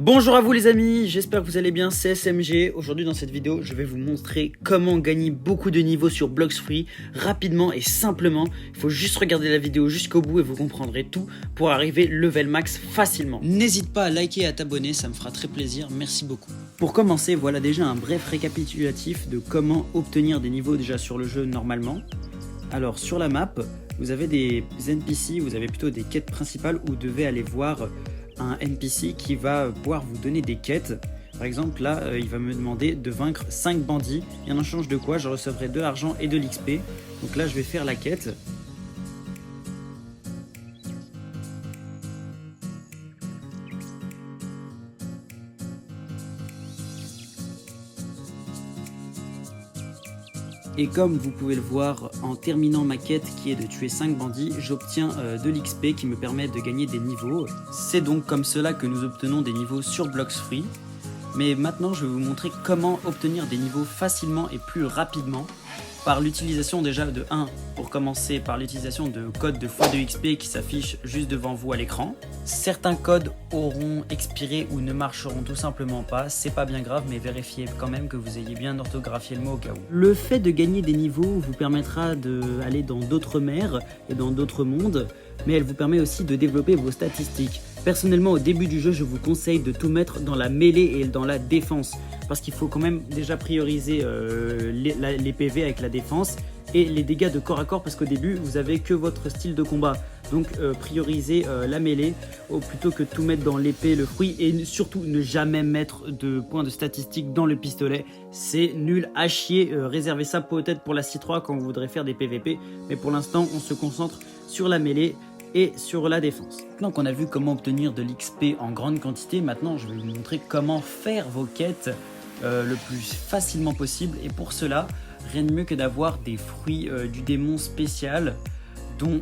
Bonjour à vous les amis, j'espère que vous allez bien, c'est SMG. Aujourd'hui dans cette vidéo, je vais vous montrer comment gagner beaucoup de niveaux sur Blox Fruits rapidement et simplement. Il faut juste regarder la vidéo jusqu'au bout et vous comprendrez tout pour arriver level max facilement. N'hésite pas à liker et à t'abonner, ça me fera très plaisir, merci beaucoup. Pour commencer, voilà déjà un bref récapitulatif de comment obtenir des niveaux déjà sur le jeu normalement. Alors sur la map, vous avez des NPC, vous avez plutôt des quêtes principales où vous devez aller voir un NPC qui va pouvoir vous donner des quêtes. Par exemple là il va me demander de vaincre 5 bandits et en échange de quoi je recevrai de l'argent et de l'XP. Donc là je vais faire la quête. Et comme vous pouvez le voir, en terminant ma quête qui est de tuer 5 bandits, j'obtiens de l'XP qui me permet de gagner des niveaux. C'est donc comme cela que nous obtenons des niveaux sur Blox Fruits. Mais maintenant je vais vous montrer comment obtenir des niveaux facilement et plus rapidement par l'utilisation déjà de 1, pour commencer par l'utilisation de codes de x2 XP qui s'affichent juste devant vous à l'écran. Certains codes auront expiré ou ne marcheront tout simplement pas, c'est pas bien grave mais vérifiez quand même que vous ayez bien orthographié le mot au cas où. Le fait de gagner des niveaux vous permettra d'aller dans d'autres mers et dans d'autres mondes, mais elle vous permet aussi de développer vos statistiques. Personnellement au début du jeu je vous conseille de tout mettre dans la mêlée et dans la défense parce qu'il faut quand même déjà prioriser les PV avec la défense et les dégâts de corps à corps parce qu'au début vous avez que votre style de combat, donc priorisez la mêlée plutôt que tout mettre dans l'épée, le fruit, et surtout ne jamais mettre de points de statistique dans le pistolet, c'est nul à chier. Réservez ça peut-être pour la C3 quand vous voudrez faire des PVP, mais pour l'instant on se concentre sur la mêlée et sur la défense. Maintenant qu'on a vu comment obtenir de l'XP en grande quantité, maintenant je vais vous montrer comment faire vos quêtes le plus facilement possible, et pour cela rien de mieux que d'avoir des fruits du démon spécial, dont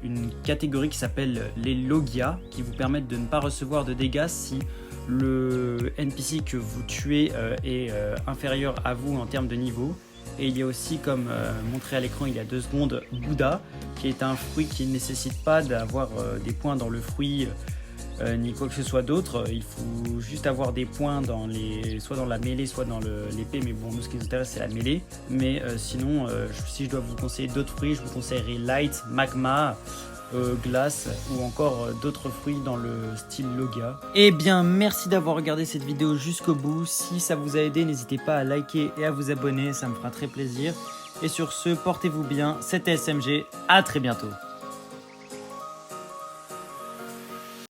une catégorie qui s'appelle les Logia, qui vous permettent de ne pas recevoir de dégâts si le NPC que vous tuez est inférieur à vous en termes de niveau. Et il y a aussi, comme montré à l'écran il y a 2 secondes, Bouddha, qui est un fruit qui ne nécessite pas d'avoir des points dans le fruit ni quoi que ce soit d'autre. Il faut juste avoir des points soit dans la mêlée, soit dans l'épée, mais bon, nous ce qui nous intéresse c'est la mêlée. Mais sinon, si je dois vous conseiller d'autres fruits, je vous conseillerais Light, Magma, glace ou encore d'autres fruits dans le style Logia. Et bien merci d'avoir regardé cette vidéo jusqu'au bout. Si ça vous a aidé, n'hésitez pas à liker et à vous abonner, ça me fera très plaisir. Et sur ce, portez-vous bien, c'était SMG, à très bientôt.